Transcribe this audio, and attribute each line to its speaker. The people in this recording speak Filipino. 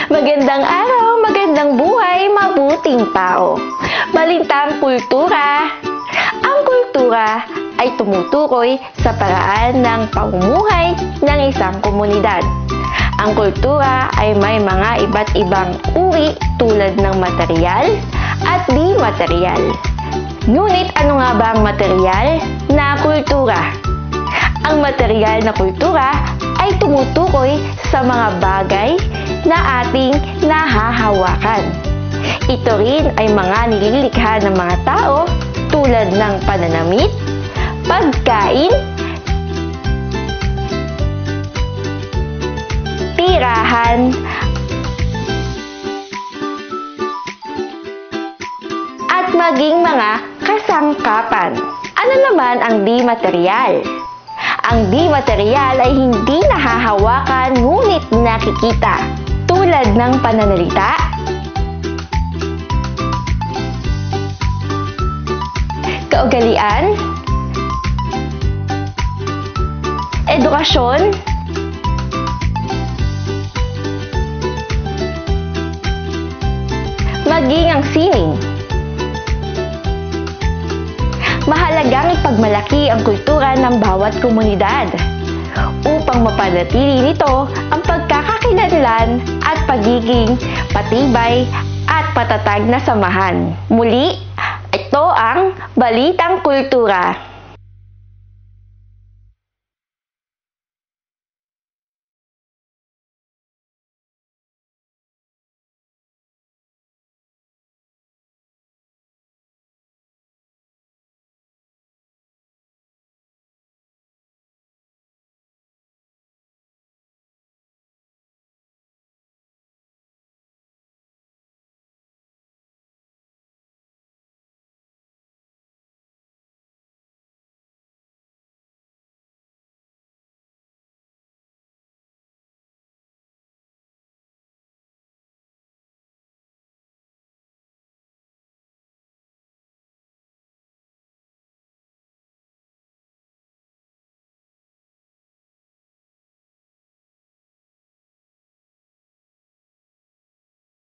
Speaker 1: Magandang araw, magandang buhay, mabuting tao. Balintang kultura. Ang kultura ay tumutukoy sa paraan ng pamumuhay ng isang komunidad. Ang kultura ay may mga iba't ibang uri tulad ng material at di material. Ngunit ano nga ba ang material na kultura? Ang material na kultura ay tumutukoy sa mga bagay na ating nahahawakan. Ito rin ay mga nililikha ng mga tao tulad ng pananamit, pagkain, tirahan, at maging mga kasangkapan. Ano naman ang di-material? Ang di-material ay hindi nahahawakan ngunit nakikita, tulad ng pananalita, kaugalian, edukasyon, maging ang sining. Mahalagang ipagmalaki ang kultura ng bawat komunidad upang mapanatili nito ang pagkakakilanlan at pagiging patibay at patatag na samahan. Muli, ito ang Balitang Kultura.